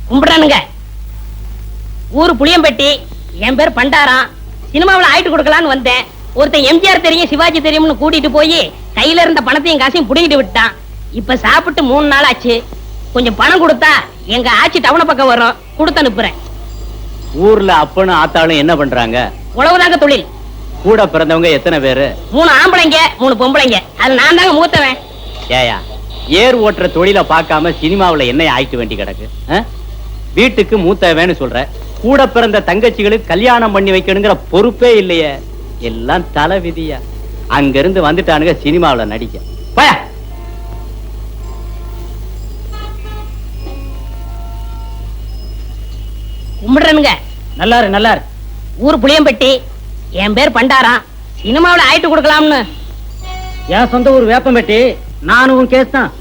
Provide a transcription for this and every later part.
கும்பிடுறானுங்க. ஊரு புளியம்பட்டி, என் பேர் பண்டாரம். சினிமாவில் ஆயிட்டு கொடுக்கலான்னு வந்தேன். ஒருத்தன் எம்ஜிஆர் தெரியும், சிவாஜி தெரியும்னு கூட்டிட்டு போய் கையில இருந்த பணத்தையும் காசையும் புடிங்கிட்டு விட்டான். இப்ப சாப்பிட்டு 3 நாள் ஆச்சு. கொஞ்சம் பணம் கொடுத்தா எங்க ஆட்சி டவுன பக்கம் வரும், கொடுத்து அனுப்புறேன். ஊர்ல அப்பனும் ஆத்தாளும் என்ன பண்றாங்க? உழவுதாங்க தொழில். கூட பிறந்தவங்க எத்தனை பேரு? 3 ஆம்பளைங்க 3 பொம்பளைங்க. அது நான் தாங்க மூத்தவன். ஏயா, ஏர் ஓட்டுற தொழில பார்க்காம சினிமாவுல என்ன ஆயிட்டு வேண்டி கிடக்கு? வீட்டுக்கு மூத்தவன்னு சொல்ற, கூட பிறந்த தங்கச்சிகளுக்கு கல்யாணம் பண்ணி வைக்கணுங்கிற பொறுப்பே இல்லையே. எல்லாம் தலை விதியா. அங்க இருந்து வந்துட்டானுங்க சினிமாவுல நடிக்க. போயா. கும்பிடுறனுங்க. நல்லாரு நல்லாரு. ஊர் புளியம்பட்டி, என் பேர் பண்டாரம். சினிமாவில் ஆயிட்டு கொடுக்கலாம்னு. என் சொந்த ஊர் வேப்பம்பட்டி. நானும் கேஸ் தான்.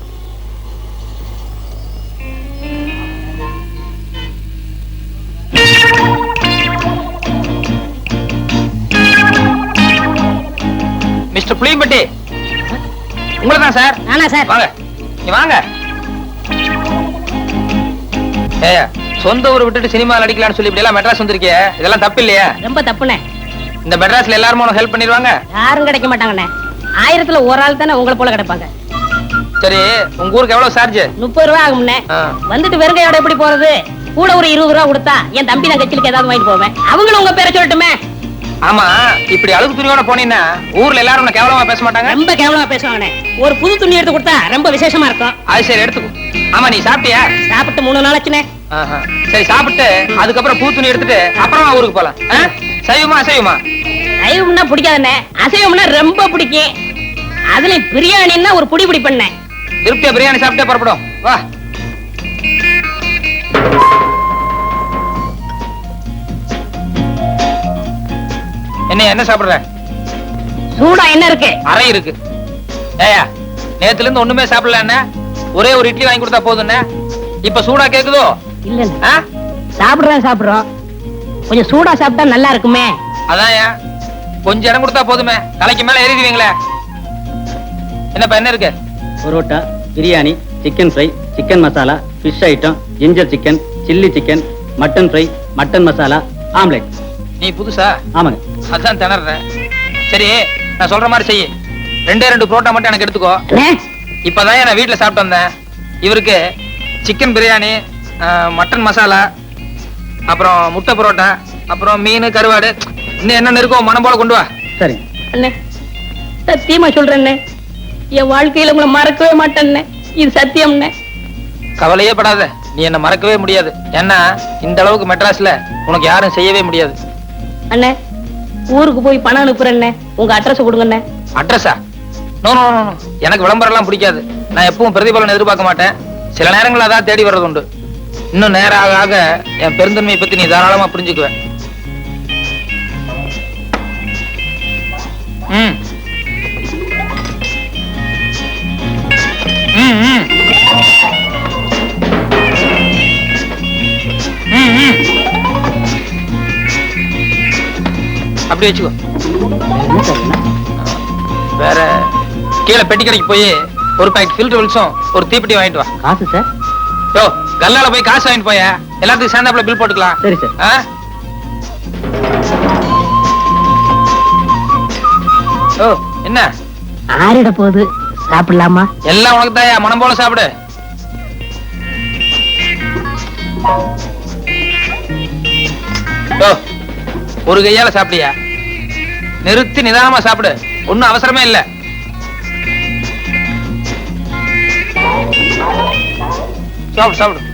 மிஸ்டர் புளியம்பட்டி, உங்களை தான் சார். நானா சார்? வாங்க, நீ வாங்க. ஏயா, சொந்த ஊரை விட்டுட்டு சினிமாவில் அடிக்கலாம்னு சொல்லி இப்படி எல்லாம் மெட்ராஸ் வந்திருக்கிய, இதெல்லாம் தப்பு இல்லையா? ரொம்ப தப்புண்ணே. இந்த மெட்ராஸ்ல எல்லாரும் உனக்கு ஹெல்ப் பண்ணிடுவாங்க? யாரும் கிடைக்க மாட்டாங்கண்ணே. 1000ல ஒரு ஆள் தானே உங்களை போல கிடைப்பாங்க. சரி, உங்க ஊருக்கு எவ்வளவு சார்ஜ்? 30 ரூபா ஆகும்ண்ணே. வந்துட்டு வெறுங்கையோட எப்படி போறது? கூட ஒரு 20 ரூபா கொடுத்தா என் தம்பி நான் கட்சிலுக்கு ஏதாவது வாங்கிட்டு போவேன். அவங்களும் உங்க பேரை சொல்லட்டுமே. ஆமா, இப்படி அழுகு துணியோட போனீங்கன்னா ஊர்ல எல்லாரும் உன்னை கேவலமா பேச மாட்டாங்க? ரொம்ப கேவலமா பேசுவாங்கண்ணே. ஒரு புது துணி எடுத்து கொடுத்தா ரொம்ப விசேஷமா இருக்கும். அது சரி, எடுத்துக்கோ. ஆமா, நீ சாப்பிட்டியா? சாப்பிட்டு 3 நாள் ஆச்சுண்ணே. சரி, சாப்பிட்டு அதுக்கப்புறம் பூ துணி எடுத்துட்டு அப்புறமா ஊருக்கு போலாம். சைவமா அசைவமா? சைவம்னா பிடிக்காதுண்ணே, அசைவம்னா ரொம்ப பிடிக்கும். அதுல பிரியாணின்னா ஒரு புடி பண்ணேன். திருப்தியா பிரியாணி சாப்பிட்டே புறப்படும். வா. என்ன சாப்பிடுற? சூடா என்ன இருக்கு? அறை இருக்கு. ஏயா, நேத்துல இருந்து ஒண்ணுமே சாப்பிடல. என்ன ஒரே ஒரு இட்லி வாங்கி கொடுத்தா போதுன்னு இப்ப சூடா கேக்குதோ? இல்ல, சாப்பிடுறோம். கொஞ்சம் சூடா சாப்பிட்டா நல்லா இருக்குமே. அதான், கொஞ்சம் இடம் கொடுத்தா போதுமே, தலைக்கு மேல ஏறிடுவீங்களே. என்னப்பா என்ன இருக்கு? Parotta, biryani, chicken fry, chicken masala, fish item, ginger chicken, chilli chicken, mutton fry, mutton masala, omelette. நீ புதுசா? ஆமாங்க. அதான் திணறேன். சரி, நான் சொல்ற மாதிரி செய்ய. 2 புரோட்டா மட்டும் எனக்கு எடுத்துக்கோ. இப்பதான் நான் வீட்டுல சாப்பிட்டு வந்தேன். இவருக்கு சிக்கன் பிரியாணி, மட்டன் மசாலா, அப்புறம் முட்டை பரோட்டா, அப்புறம் மீன், கருவாடு, இன்னும் என்ன இருக்கோ மனம் போல கொண்டு வா. சரி அண்ணே, சத்தியமா சொல்றேன், என் வாழ்க்கையில உங்களை மறக்கவே மாட்டேன். இது சத்தியம்ண்ணே. கவலையே படாத, நீ என்ன மறக்கவே முடியாது. ஏன்னா இந்த அளவுக்கு மெட்ராஸ்ல உனக்கு யாரும் செய்யவே முடியாது. அண்ணே, ஊருக்கு போய் பணம் அனுப்புறேன். உங்க அட்ரஸ் கொடுங்கண்ணே. அட்ரஸா? நோ, எனக்கு விளம்பரம் எல்லாம் பிடிக்காது. நான் எப்பவும் பிரதிபலன் எதிர்பார்க்க மாட்டேன். சில நேரங்கள் அதான் தேடி வர்றது உண்டு. இன்னும் நேரம் ஆக ஆக என் பெருந்தன்மையை பத்தி நீ தாராளமா புரிஞ்சுக்குவேன். அப்படி வச்சுக்கோ. வேற கீழே பெட்டி கடைக்கு போய் ஒரு பாக்கெட் ஃபில்டர் வில்ஸும் ஒரு தீப்பெட்டி வாங்கிட்டு வா. காசு சார்? யோ, கல்லால போய் காசு வாங்கிட்டு போய, எல்லாத்துக்கும் சேர்ந்தாப்புல பில் போட்டுக்கலாம். சரி சார். ஓ, என்ன ஆறிட போகுது, சாப்பிடலாமா? எல்லாம் உனக்கு தாயா, மனம் போல சாப்பிடு. ஒரு கையால சாப்பிடியா? நிறுத்தி நிதானமா சாப்பிடு, ஒன்னும் அவசரமே இல்ல. சாப்பிடு சாப்பிடு.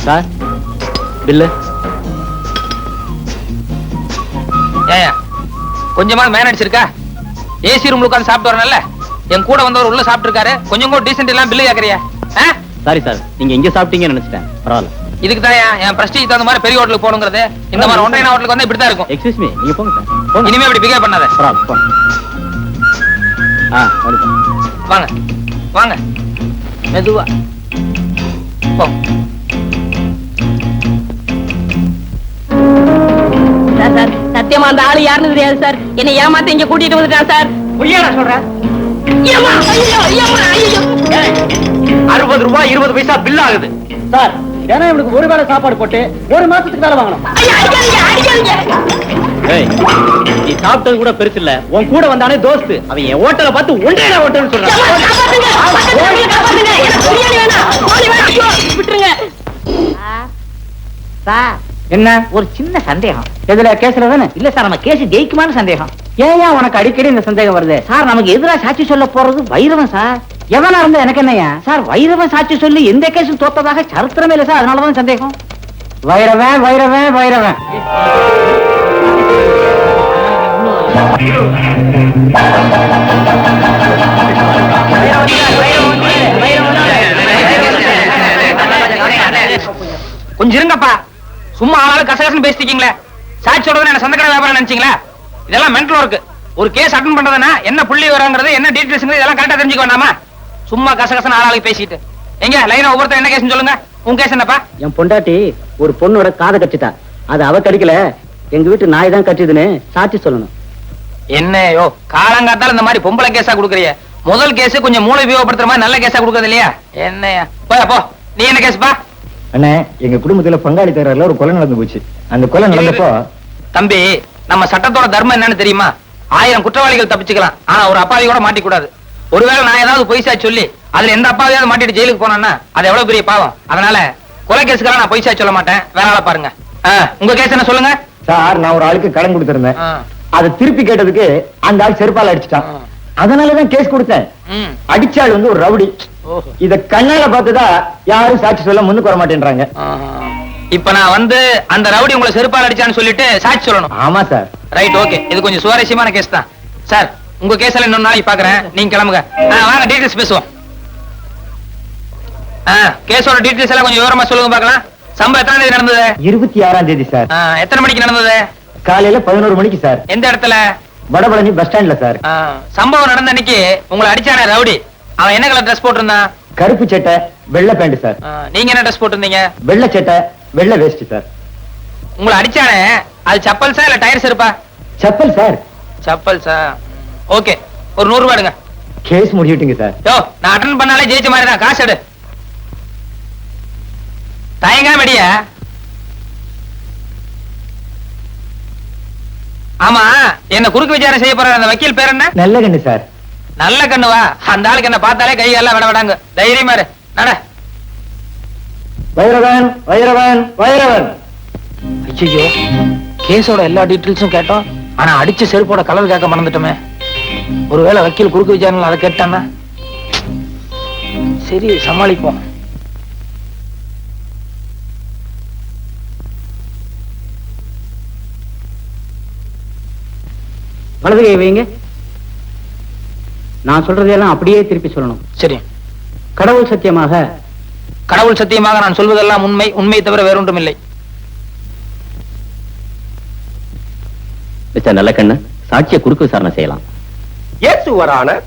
Sir, bill. ஏயா, கொஞ்சமா மேனேஜ் இருக்கா? ஏசி ரூம்ல உட்கார்ந்து சாப்பிட்டு வரணும்ல. என் கூட வந்தவர் உள்ள சாப்பிட்டு இருக்காரு, கொஞ்சம் கூட டீசென்ட் எல்லாம் பில்லு கேக்குறியா? சாரி சார், நீங்க எங்க சாப்பிட்டீங்கன்னு நினைச்சிட்டேன். பரவாயில்ல. இதுக்கு தான் என் பிரஸ்டீஜ் தகுந்த மாதிரி பெரிய ஹோட்டலுக்கு போகணுங்கிறது. இந்த மாதிரி ஒன்றைய ஹோட்டலுக்கு வந்து இப்படித்தான் இருக்கும். எக்ஸ்கியூஸ் மீ, நீங்க போங்க சார். போங்க. இனிமே இப்படி பிகேவ் பண்ணாத. போங்க. வருது. வாங்க வாங்க மெதுவா போ. சார் சத்தியமா அந்த ஆளு யாருன்னு தெரியாது சார். என்னை ஏமாத்த இங்க கூட்டிட்டு வந்துட்டான் சார். பொய்யாடா சொல்றேன். 60 ரூபாய் 20 பைசா பில் ஆகுது சார். ஏன்னா இவனுக்கு ஒரு வேளை சாப்பாடு போட்டு ஒரு மாசத்துக்கு மேல வாங்கணும். ஏய், நீ சாப்பிட்டது கூட பெருசு இல்ல. உன் கூட வந்தானே தோஸ்து, அவன் என் ஹோட்டலை பார்த்து ஒன்றே ஹோட்டல்னு சொல்றான். விட்டுருங்க சார். என்ன ஒரு சின்ன சந்தேகம். எதுல கேஸ்ல தானே? இல்ல சார், நம்ம கேஸ் ஜெயிக்குமான்னு சந்தேகம். ஏன் உனக்கு அடிக்கடி இந்த சந்தேகம் வருது? சார், நமக்கு எதிரா சாட்சி சொல்ல போறது வைரவன் சார். எவனா இருந்தா எனக்கு என்னையா? சார், வைரவன் சாட்சி சொல்லி எந்த கேஸும் தோத்ததாக சரித்திரமே இல்ல சார். அதனாலதான் சந்தேகம். வைரவன் வைரவன் வைரவன். கொஞ்சம் இருங்கப்பா. சும்மா ஆளாலும் கசகசன்னு பேசிட்டீங்களே. சாட்சி சொல்றது என்ன சந்தக்கடை வியாபாரம் நினைச்சீங்களா? இதெல்லாம் மென்டல் ஒர்க். ஒரு கேஸ் அட்டன் பண்றதுன்னா என்ன புள்ளி வராங்கிறது, என்ன டீடைல்ஸ் இதெல்லாம் கரெக்டா தெரிஞ்சுக்க வேண்டாமா? சும்மா கசகசன்னு ஆளாளுக்கு பேசிட்டு. எங்க லைனா ஒவ்வொருத்தர் என்ன கேஸ் சொல்லுங்க. உங்க கேஸ் என்னப்பா? என் பொண்டாட்டி ஒரு பொண்ணோட காதை கட்டிட்டா. அது அவ கடிக்கல, எங்க வீட்டு நாய் தான் கட்டிதுன்னு சாட்சி சொல்லணும். என்னையோ காலங்காத்தால இந்த மாதிரி பொம்பளை கேஸா குடுக்குறிய. முதல் கேஸ் கொஞ்சம் மூளை உபயோகப்படுத்துற மாதிரி நல்ல கேஸா குடுக்கறது இல்லையா? என்னையா போ. நீ என்ன கேஸ்பா? அண்ணே, எங்க குடும்பத்துல பங்காளி தகராறுல ஒரு கொலை நடந்து போச்சு. அந்த கொலை நடந்தப்போ தம்பி, நம்ம சட்டத்தோட தர்மம் என்னன்னு தெரியுமா? 1000 குற்றவாளிகள் தப்பிச்சுக்கலாம், ஆனா ஒரு அப்பாவி கூட மாட்டிக்கூடாது. ஒருவேளை நான் ஏதாவது பொய்சா சொல்லி அதுல எந்த அப்பாவியாவது மாட்டிட்டு ஜெயிலுக்கு போனான்னா அது எவ்வளவு பெரிய பாவம். அதனால கொலை கேஸுக்கெல்லாம் நான் பொய்சா சொல்ல மாட்டேன். வேற ஆளை பாருங்க. உங்க கேஸ் என்ன சொல்லுங்க சார். நான் ஒரு ஆளுக்கு கடன் கொடுத்திருந்தேன். அதை திருப்பி கேட்டதுக்கு அந்த ஆள் செருப்பால அடிச்சுட்டான். அதனாலதான் கேஸ் கொடுத்தேன். அடிச்சாள் வந்து ஒரு ரவுடி. இத கண்ணால பார்த்ததா யாரும் சாட்சி சொல்ல முன்னுக்கு வர மாட்டேன்றாங்க. இப்ப நான் வந்து அந்த ரவுடி உங்களை செருப்பால் அடிச்சான்னு சொல்லிட்டு சாட்சி சொல்லணும். ஆமா சார். Right, okay. இது கொஞ்சம் சுவாரஸ்யமான கேஸ் தான் சார். உங்க கேஸ் எல்லாம் இன்னொரு நாளைக்கு பாக்குறேன். நீங்க கிளம்புங்க. வாங்க டீடைல்ஸ் பேசுவோம். கேஸோட டீடைல்ஸ் எல்லாம் கொஞ்சம் விவரமா சொல்லுங்க பார்க்கலாம். சம்பவம் எத்தனை தேதி நடந்தது? 26ஆம் தேதி சார். எத்தனை மணிக்கு நடந்தது? காலையில 11 மணிக்கு சார். எந்த இடத்துல? வடபழனி பஸ் ஸ்டாண்ட்ல சார். சம்பவம் நடந்த அன்னைக்கு உங்களை அடிச்சானே ரவுடி, அவன் என்ன கலர் ட்ரெஸ் போட்டிருந்தான்? கருப்பு சட்டை வெள்ளை பேண்ட் சார். நீங்க என்ன ட்ரெஸ் போட்டிருந்தீங்க? வெள்ளை சட்டை வெள்ளை வேஷ்டி சார். உங்களை அடிச்சானே அது செப்பல்ஸா இல்ல டயர்ஸ் இருப்பா? செப்பல் சார். செப்பல்ஸா? ஓகே, ஒரு 100 ரூபாய் எடுங்க. Case முடிவிட்டுங்க sir. யோ, நான் அட்டன் பண்ணாலே ஜெயிச்ச மாதிரி தான். காசு எடு. தயங்காம அடியா. ஆமா, என்ன குறுக்கு விசாரணை செய்ய போற அந்த வக்கீல் பேர் என்ன? நல்ல கண்ணு சார். நல்ல கண்ணுவா? அந்த ஆளுக்கு என்ன பார்த்தாலே கை எல்லாம் விட விடாங்க. தைரியமா இரு. நட. வைரவன் வைரவன் வைரவன். ஐயோ, கேஸோட எல்லா டீடைல்ஸும் கேட்டோம், ஆனா அடிச்ச செருப்போட கலர் கேட்க மறந்துட்டோமே. ஒருவேளை வக்கீல் குறுக்கு விசாரணை அதை கேட்டானா? சரி, சமாளிப்போம். வலது கை வைங்க. நான் சொல்றதெல்லாம் அப்படியே திருப்பி சொல்லணும். சரி. கடவுள் சத்தியமாக. கடவுள் சத்தியமாக நான் சொல்வதெல்லாம் உண்மை, உண்மையை தவிர வேறொன்றும் இல்லை. மிஸ்டர் நல்லக்கண்ணு, சாட்சியை குறுக்கு விசாரணை செய்யலாம். Yes your honour.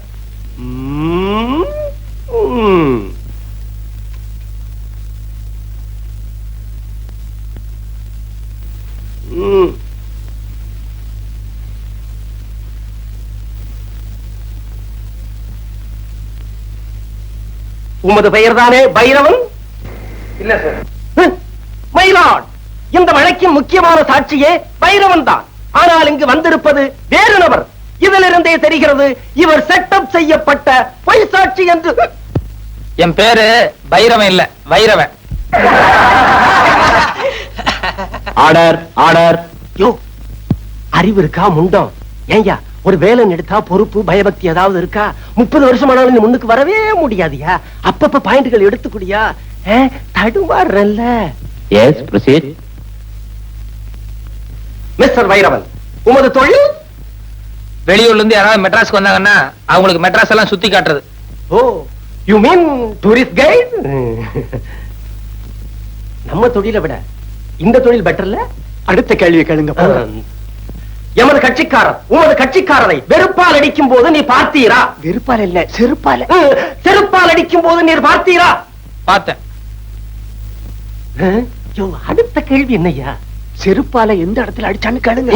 உமது பெயர் தானே பைரவன்? இல்ல சார். மயிலாட், இந்த வழக்கின் முக்கியமான சாட்சியே பைரவன் தான். ஆனால் இங்கு வந்திருப்பது வேறு நபர். இதிலிருந்தே தெரிகிறது இவர் செட்டப் செய்யப்பட்ட பொய் சாட்சி என்று. என் பேரு பைரவன் இல்ல, வைரவன். Order order. யோ, அறிவு இருக்கா முண்டம்? ஏய்யா, ஒரு வேலை எடுத்தா பொறுப்பு பயபக்தி ஏதாவது இருக்கா? 30 வருஷமானாலும் நீ முன்னுக்கு வரவே முடியாதியா? அப்பப்ப பாயிண்ட்கள் எடுத்துக்கூடியா? தடுமாறல்ல. Yes, proceed. மிஸ்டர் வைரவன், உமது தொழில்? வெளியூர்ல இருந்து யாராவது மெட்ராஸ்க்கு வந்தாங்கன்னா அவங்களுக்கு மெட்ராஸ் எல்லாம் சுத்தி காட்டுறது. ஓ, யூ மீன் டூரிஸ்ட் கைட்? நம்ம தொழிலை விட இந்த தொழில் பெட்டர்ல. அடுத்த கேள்வி கேளுங்க. எமது கட்சிக்காரர் உமது கட்சிக்காரரை வெறுப்பால் அடிக்கும் போது நீ பார்த்தீரா? வெறுப்பால இல்ல, செருப்பால. செருப்பால் அடிக்கும் போது நீர் பார்த்தீரா? பார்த்தேன். அடுத்த கேள்வி என்னையா? செருப்பால எந்த இடத்துல அடிச்சான்னு கேளுங்க.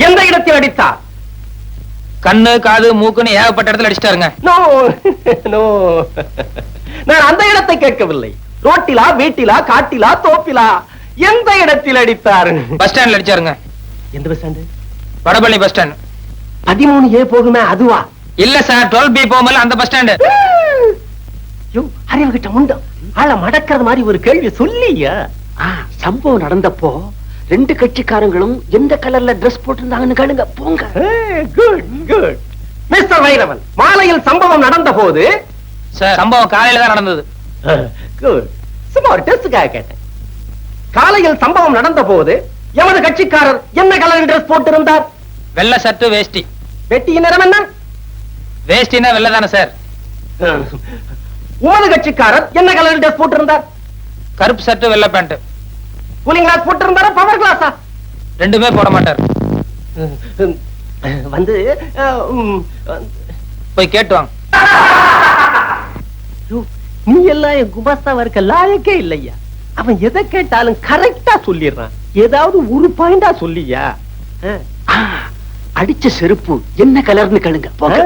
எந்த இடத்தில் அடித்தா? கண்ணு காது மூக்குன்னு ஏகப்பட்ட இடத்துல அடிச்சிட்டாருங்க. நோ நோ, நான் அந்த இடத்தை கேட்கவில்லை. ரோட்டிலா, வீட்டிலா, காட்டிலா, தோப்பிலா, எந்த இடத்தில் அடித்தார்? பஸ் ஸ்டாண்ட்ல அடிச்சாருங்க. எந்த bus stand? Vadapalani bus stand. 13A போகுமே அதுவா? இல்ல சார், 12B போகும்போது அந்த பஸ் ஸ்டாண்டு. அறிவு கிட்ட முண்டம் ஆள மடக்கிறது மாதிரி ஒரு கேள்வி சொல்லியா? சம்பவம் நடந்தப்போ ரெண்டு கட்சிக்காரங்களும் எந்த கலர்ல டிரெஸ் போட்டிருந்தாங்கன்னு கேளுங்க. போங்க. Good good. மிஸ்டர் வைரவன், மாலையில் சம்பவம் நடந்த போது சார் சம்பவம் காலையில தான் நடந்தது. குட். சும்மா ஒரு டெஸ்டுக்காக கேட்டேன். காலையில் சம்பவம் நடந்த போது எமது கட்சிக்காரர் என்ன கலர் டிரெஸ் போட்டிருந்தார்? வெள்ளை சட்டு வேஷ்டி. வெட்டியின் நிறம் என்ன? வேஷ்டினா வெள்ளை தானே சார். உமது கட்சிக்காரர் என்ன கலர் டிரெஸ் போட்டிருந்தார்? கருப்பு சட்டு வெள்ளை பேண்ட். கூலிங் கிளாஸ் போட்டிருந்தாரா, பவர் கிளாஸா? ரெண்டுமே போட மாட்டார். வந்து போய் கேட்டு வாங்க. நீ எல்லாம் என் குமாஸ்தாவா இருக்க லாயக்கே இல்லையா? அவன் எதை கேட்டாலும் கரெக்டா சொல்லிடுறான். ஏதாவது ஒரு பாயிண்டா சொல்லியா? அடிச்ச செருப்பு என்ன கலர்னு கேளுங்க. போங்க.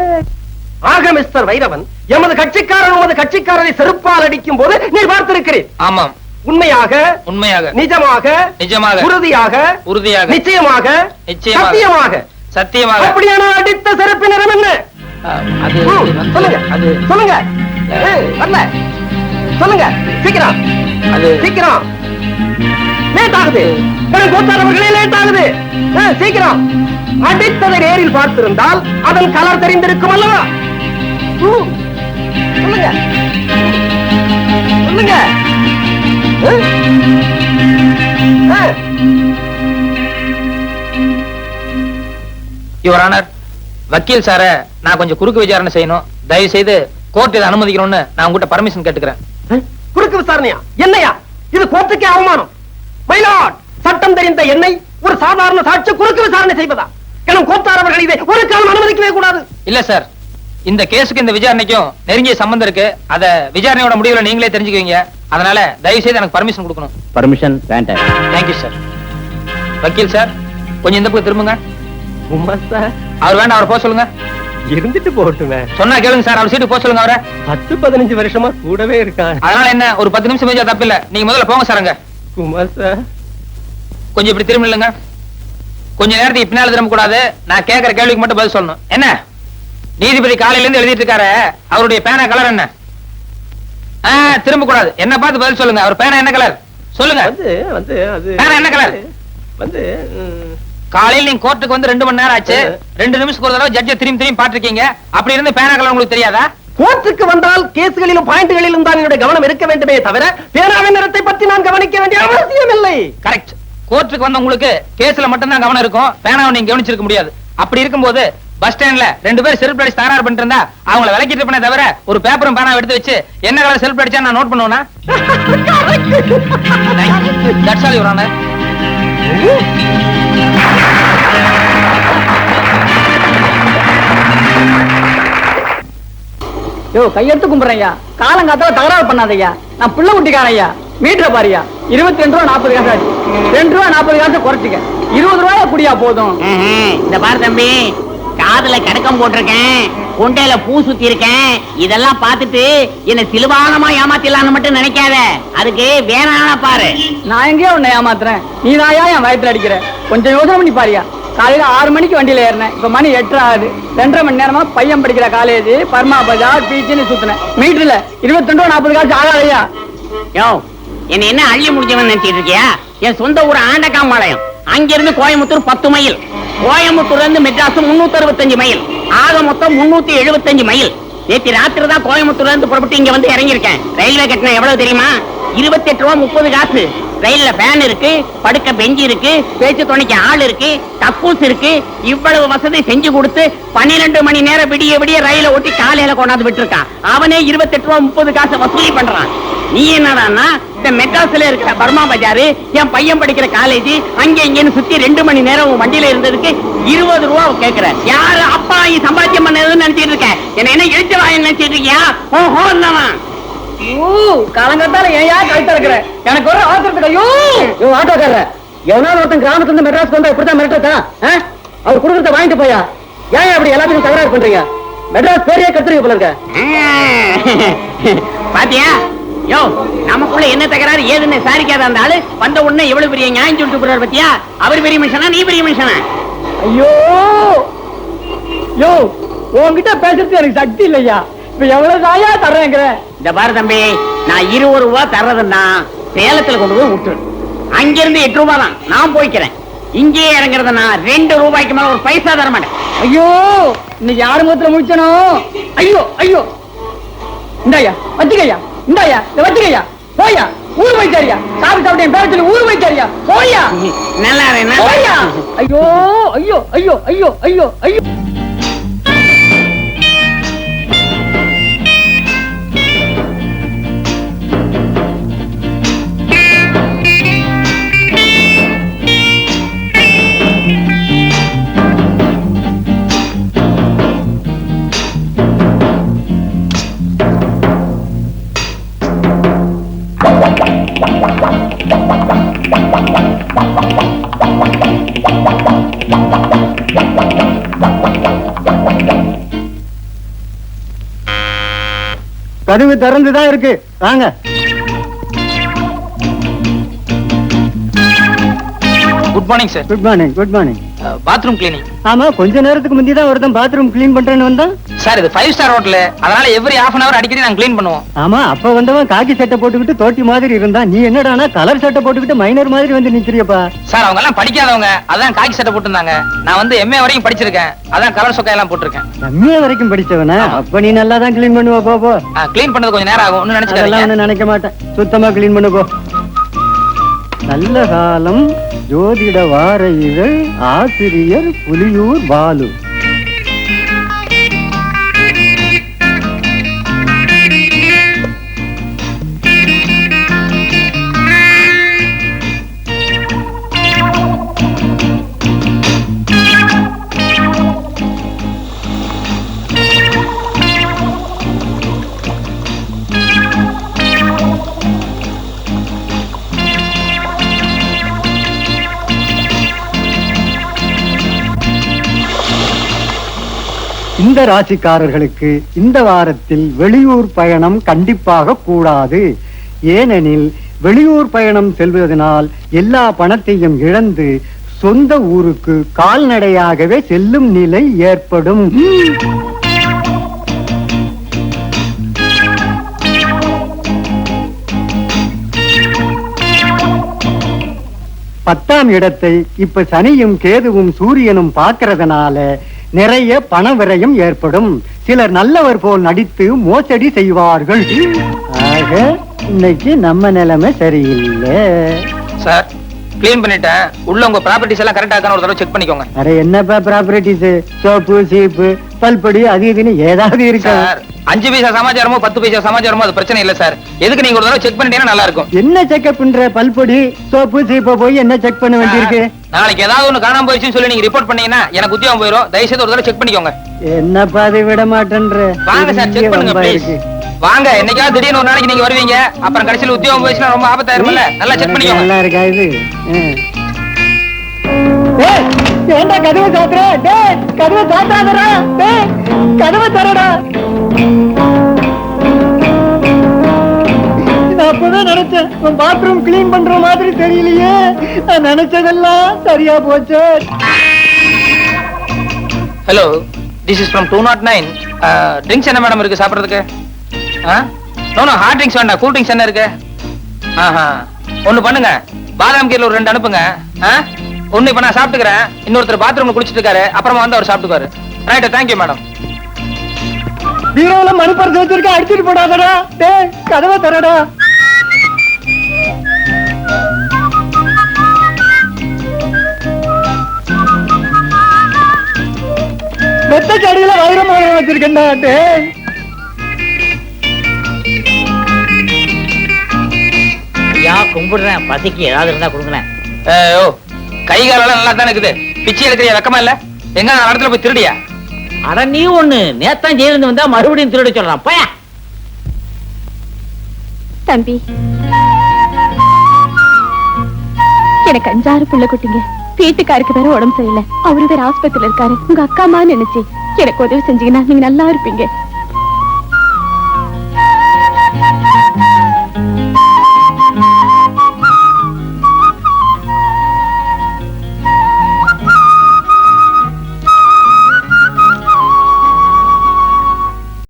ஆக மிஸ்டர் வைரவன், எமது கட்சிக்காரர் உமது கட்சிக்காரரை செருப்பால் அடிக்கும் போது நீ பார்த்திருக்கிறேன். ஆமாம். உண்மையாக, உண்மையாக, நிஜமாக, நிஜமாக, உறுதியாக, உறுதியாக, நிச்சயமாக, நிச்சயமாக, சத்தியமாக, சத்தியமாக. அப்படியான அடித்த செருப்பு நிறம் என்ன? அது சொல்லுங்க. அது சொல்லுங்க. வரல. சொல்லுங்க சீக்கிரம். அது சீக்கிரம். லேட் ஆகுது. கோத்தாரவர்களே லேட் ஆகுது. சீக்கிரம். அடித்ததை நேரில் பார்த்திருந்தால் அதன் கலர் தெரிந்திருக்கும் அல்லவா? சொல்லுங்க. சொல்லுங்க. யுவர் ஆனர், வக்கீல் சார நான் கொஞ்சம் குறுக்கு விசாரணை செய்யணும். தயவு செய்து கோர்ட் இதை அனுமதிக்கணும்னு நான் உங்ககிட்ட பர்மிஷன் கேட்டுக்கிறேன். குறுக்கு விசாரணையா? என்னையா இது? கோர்ட்டுக்கே அவமானம். மயிலாட், சட்டம் தெரிந்த என்னை ஒரு சாதாரண சாட்சி குறுக்கு விசாரணை செய்வதா? எனும் கோத்தாரவர்கள் இதை ஒரு காலம் அனுமதிக்கவே கூடாது. இல்ல சார், இந்த கேஸுக்கு இந்த விசாரணைக்கும் நெருங்கிய சம்பந்தம் இருக்கு. அத விசாரணையோட முடிவுல நீங்களே தெரிஞ்சுக்குவீங்க. அதனால தயவு செய்து எனக்கு பர்மிஷன் கொடுக்கணும். பர்மிஷன் வேண்டாம். Thank you sir. வக்கீல் சார், கொஞ்சம் இந்த பக்கம் திரும்புங்க. சார், அவர் வேண்டாம், அவர் போக சொல்லுங்க. இருந்துட்டு போட்டுமே. சொன்னா கேளுங்க சார், அவர் சீட்டு போக சொல்லுங்க. அவரை 10-15 வருஷமா கூடவே இருக்கான். அதனால என்ன, ஒரு 10 நிமிஷம் மேஜா தப்பு இல்ல. நீங்க முதல்ல போங்க சார். அங்க குமார் சார், கொஞ்சம் இப்படி திரும்ப இல்லைங்க. கொஞ்ச நேரத்துக்கு பின்னால திரும்ப கூடாது. நான் கேட்கிற கேள்விக்கு மட்டும் பதில் சொல்லணும். என்ன நீதிபதி காலையில இருந்து எழுதிட்டு இருக்காரு, அவருடைய பேனா கலர் என்ன? திரும்ப கூடாது. என்ன பார்த்து பதில் சொல்லுங்க. அவர் பேனா என்ன கலர் சொல்லுங்க. பேனா என்ன கலர்? காலையில் நீங்க கோர்ட்டுக்கு வந்து 2 மணி நேரம் ஆச்சு. 2 நிமிஷத்துக்கு ஒரு தடவை ஜட்ஜை திரும்பி பாத்துருக்கீங்க. அப்படி இருந்து பேனா கலர் உங்களுக்கு தெரியாதா? கோர்ட்டுக்கு வந்தால் கேஸ்களிலும் பாயிண்ட்களிலும் தான் என்னுடைய கவனம் இருக்க வேண்டுமே தவிர பேனாவின் நிறத்தை பத்தி நான் கவனிக்க வேண்டிய அவசியம் இல்லை. கரெக்ட். கோர்ட்டுக்கு வந்த உங்களுக்கு கேஸ்ல மட்டும் தான் கவனம் இருக்கும். பேனாவை நீங்க கவனிச்சிருக்க முடியாது. அப்படி இருக்கும்போது பஸ் ஸ்டாண்ட்ல 2 பேர் செல்ஃப் அடிச்சு தகராறு பண்ணிட்டு இருந்தா அவங்கள விலக்கிட்டு பண்ண தவிர ஒரு பேப்பரும் பேனா எடுத்து வச்சு என்ன கலர் செல்ஃப் அடிச்சா நான் நோட் பண்ணுவேனா? That's all your honour. கையெடுத்து கும்பிடுறையா, காலங்காத்தால தகராறு பண்ணாதையா. நான் பிள்ளை குட்டிக்காரையா. மீட்டரை பாரியா, 22 ரூபா 40 காசு ஆச்சு. 2 ரூபா 40 காசு குறைச்சிக்க. 20 ரூபாயா குடியா போதும். இந்த பாரு தம்பி, காதுல கடக்கம் போட்டிருக்கேன், கொண்டையில பூ சுத்தி இருக்கேன். இதெல்லாம் பார்த்துட்டு என்ன சிலுவானமா ஏமாத்திடலான்னு மட்டும் நினைக்காத. அதுக்கு வேணான பாரு. நான் எங்கேயோ உன்னை ஏமாத்துறேன், நீ தாயா என் வயத்துல அடிக்கிற. கொஞ்சம் யோசனை பண்ணி பாரியா. காலையில 6 மணிக்கு வண்டியில ஏறினேன், இப்ப மணி 8 ஆகுது. 2.5 மணி நேரமா பையன் படிக்கிற காலேஜ், பர்மா பஜார், பீச்சுன்னு சுத்தினேன். மீட்டர்ல 22 ரூபா 40 காசு ஆகாதையா. யோ, என்ன என்ன அள்ளி முடிஞ்சவன் நினைச்சிட்டு இருக்கியா? என் சொந்த ஊர் ஆண்டகாம்பாளையம். அங்கிருந்து கோயம்புத்தூர் 10 மைல். கோயம்புத்தூர்ல இருந்து மெட்ராஸ் 365 மைல். ஆக மொத்தம் 375 மைல். நேற்று ராத்திரி தான் கோயம்புத்தூர்ல இருந்து புறப்பட்டு இங்க வந்து இறங்கியிருக்கேன். ரயில்வே கட்டணம் எவ்வளவு தெரியுமா? 28 ரூபா 30 காசு. ரயில்ல ஃபேன் இருக்கு, படுக்க பெஞ்சு இருக்கு, பேச்சு துணைக்கு ஆள் இருக்கு, கக்கூஸ் இருக்கு. இவ்வளவு வசதி செஞ்சு கொடுத்து 12 மணி நேரம் விடிய விடிய ரயில ஓட்டி காலையில கொண்டாந்து விட்டுருக்கான். அவனே 28 ரூபா 30 காசு வசூலி பண்றான். நீ என்னடான்னா இந்த மெட்ராஸ்ல இருக்கிற பர்மா பஜாரு, என் பையன் படிக்கிற காலேஜ், அங்க இங்கன்னு சுத்தி 2 மணி நேரம் உன் வண்டியில இருந்ததுக்கு 20 ரூபா கேக்குற. யாரு அப்பா சம்பாத்தியம் பண்ணதுன்னு நினைச்சிட்டு இருக்க? என்ன எழுத்து வாயின்னு நினைச்சிட்டு இருக்கியா? ஓஹோ காலங்கத்தால ஏயா கழுத்த இருக்கிற? எனக்கு ஒரு அவசரத்துக்கு ஐயோ ஆட்டோக்காரர எவனாவது ஒருத்தன் கிராமத்துல இருந்து மெட்ராஸ்க்கு வந்தா இப்படித்தான் மிரட்டா? அவர் கொடுக்கறத வாங்கிட்டு போயா? ஏன் அப்படி எல்லாத்துக்கும் தகராறு பண்றீங்க? மெட்ராஸ் பேரையே கத்துறீங்க போல இருக்க. பாத்தியா? யோ, நமக்குள்ள என்ன தகராறு ஏதுன்னு சாரிக்காத அந்த ஆளு வந்த உடனே எவ்வளவு பெரிய நியாயம் சொல்லிட்டு போறாரு பத்தியா? அவர் பெரிய மனுஷனா, நீ பெரிய மனுஷனா? ஐயோ யோ, உன்கிட்ட பேசுறது எனக்கு சக்தி இல்லையா. இப்ப எவ்வளவு தாயா தர்றேங்கிற? இந்த பாரு தம்பி, நான் 20 ரூபா தர்றதுன்னா சேலத்துல கொண்டு போய் விட்டுரு. அங்கிருந்து 8 ரூபாய் தான் நான் போய்க்கிறேன். இங்கே இறங்குறதுன்னா 2 ரூபாய்க்கு மேல ஒரு பைசா தர மாட்டேன். ஐயோ, இன்னைக்கு யாரு முகத்துல முடிச்சனோ? ஐயோ ஐயோ, இந்தாயா வச்சுக்கையா, இந்தாயா வச்சுக்கையா, போயா ஊர் வைத்தாரியா, சாப்பிட்டு என் பேர சொல்லி ஊர் வைத்தாரியா, போயா நல்லா போயா. ஐயோ ஐயோ ஐயோ ஐயோ ஐயோ ஐயோ. கதவு திறந்துதான் இருக்கு, வாங்க. Good morning sir. Good morning. Good morning. Bathroom cleaning. ஆமா, கொஞ்ச நேரத்துக்கு முந்தி தான் ஒருத்தன் பாத்ரூம் கிளீன் பண்றேன்னு வந்தான். சார் இது 5 ஸ்டார் ஹோட்டல், அதனால எவ்ரி half an hour அடிக்கடி நாங்க க்ளீன் பண்ணுவோம். ஆமா, அப்ப வந்தவன் காக்கி சட்டை போட்டுக்கிட்டு தோட்டி மாதிரி இருந்தான். நீ என்னடானா கலர் சட்டை போட்டுக்கிட்டு மைனர் மாதிரி வந்து நிக்கிறியப்பா. சார் அவங்க எல்லாம் படிக்காதவங்க, அதான் காக்கி சட்டை போட்டுருந்தாங்க. நான் வந்து MA வரைக்கும் படிச்சிருக்கேன், அதான் கலர் சொக்கா எல்லாம் போட்டிருக்கேன். MA வரைக்கும் படிச்சவனா? அப்ப நீ நல்லா தான் கிளீன் பண்ணுவ. போ க்ளீன் பண்ணது கொஞ்சம் நேரம் ஆகும், ஒன்னும் அதெல்லாம் நினைச்சுக்காதீங்க. ஒண்ணும் நினைக்க மாட்டேன், சுத்தமா கிளீன் பண்ணு போ. நல்ல காலம், ஜோதிட வார இதழ், ஆசிரியர் புலியூர் பாலு. இந்த ராசிக்காரர்களுக்கு இந்த வாரத்தில் வெளியூர் பயணம் கண்டிப்பாக கூடாது. ஏனெனில் வெளியூர் பயணம் செல்வதனால் எல்லா பணத்தையும் இழந்து சொந்த ஊருக்கு கால்நடையாகவே செல்லும் நிலை ஏற்படும். பத்தாம் இடத்தை இப்ப சனியும் கேதுவும் சூரியனும் பார்க்கறதுனால நிறைய பண விரயம் ஏற்படும். சிலர் நல்லவர் போல் நடித்து மோசடி செய்வார்கள். ஆக இன்னைக்கு நம்ம நிலைமை சரியில்லை. சார் க்ளீன் பண்ணிட்டேன், உள்ள உங்க ப்ராப்பர்ட்டிஸ் எல்லாம் கரெக்டா இருக்கான்னு ஒரு தடவை செக் பண்ணிக்கோங்க. அட என்னப்பா ப்ராப்பர்ட்டிஸ், சோப்பு சீப்பு பல்படி அது இதுன்னு ஏதாவது இருக்கா? சார் 5 பைசா சமாச்சாரமோ 10 பைசா சமாச்சாரமோ அது பிரச்சனை இல்ல சார். எதுக்கு நீங்க ஒரு தடவை செக் பண்ணிட்டீங்கன்னா நல்லா இருக்கும். என்ன செக்அப் பண்ற? பல்பொடி சோப்பு சீப்பை போய் என்ன செக் பண்ண வேண்டியிருக்கு? நாளைக்கு ஏதாவது ஒண்ணு காணாம போயிடுச்சுன்னு சொல்லி நீங்க ரிப்போர்ட் பண்ணீங்கன்னா எனக்கு உத்தியோகம் போயிடும். தயவு செய்து ஒரு தடவை செக் பண்ணிக்கோங்க. என்னப்பா அதை விட மாட்டேன்ற? வாங்க சார் செக் பண்ணுங்க ப்ளீஸ். வாங்க, என்னைக்காவது திடீர்னு ஒரு நாளைக்கு நீங்க வருவீங்க, அப்புறம் கடைசியில் உத்தியோகம் போயிடுச்சுன்னா ரொம்ப ஆபத்தாயிரும்ல. நல்லா செக் பண்ணிக்கோங்க. நல்லா இருக்கா இது? ஏண்டா கதவை சாத்துற? டேய் கதவை சாத்தாதடா. டேய் கதவை தரடா. நான் அப்பதான் நினைச்சேன், உன் பாத்ரூம் கிளீன் பண்ற மாதிரி தெரியலையே. நான் நினைச்சதெல்லாம் சரியா போச்சு. Hello, this is from 209. Drinks என்ன மேடம் இருக்கு சாப்பிடுறதுக்கு? நோ ஹார்ட் ட்ரிங்க்ஸ் வேண்டாம், கூல் ட்ரிங்க்ஸ் என்ன இருக்கு? ஒண்ணு பண்ணுங்க, பாதாம் கீரை ஒரு 2 அனுப்புங்க. ஒண்ணு இப்ப நான் சாப்பிட்டுக்கிறேன், இன்னொருத்தர் பாத்ரூம்ல குளிச்சிட்டு இருக்காரு, அப்புறமா வந்து அவர் சாப்பிட்டுக்காரு. Right, thank you madam. பீரோல மணி பரிசு வச்சிருக்க, அடிச்சிட்டு போடாதடா. டேய் கதவை தரடா. மெத்த கடையில வைரமாக வச்சிருக்கேன்டா. டேய் ஐயா கும்பிடுறேன், பசிக்கு ஏதாவது இருந்தா கொடுங்களேன். ஓ கை காலெல்லாம் நல்லா தானே இருக்குது, பிச்சை எடுக்கிறியா, வெக்கமா இல்ல? எங்க நான் இடத்துல போய் திருடியா? அட நீ ஒண்ணு நேத்தான் ஜெயிலிருந்து வந்தா மறுபடியும் திருட சொல்றான், போயா. தம்பி, எனக்கு 5-6 புள்ள குட்டிங்க. வீட்டுக்காருக்கு வேற உடம்பு சரியில்லை, அவரு வேற ஆஸ்பத்திரியில இருக்காரு. உங்க அக்கா அம்மா நினைச்சு எனக்கு உதவி செஞ்சீங்கன்னா நீங்க நல்லா இருப்பீங்க.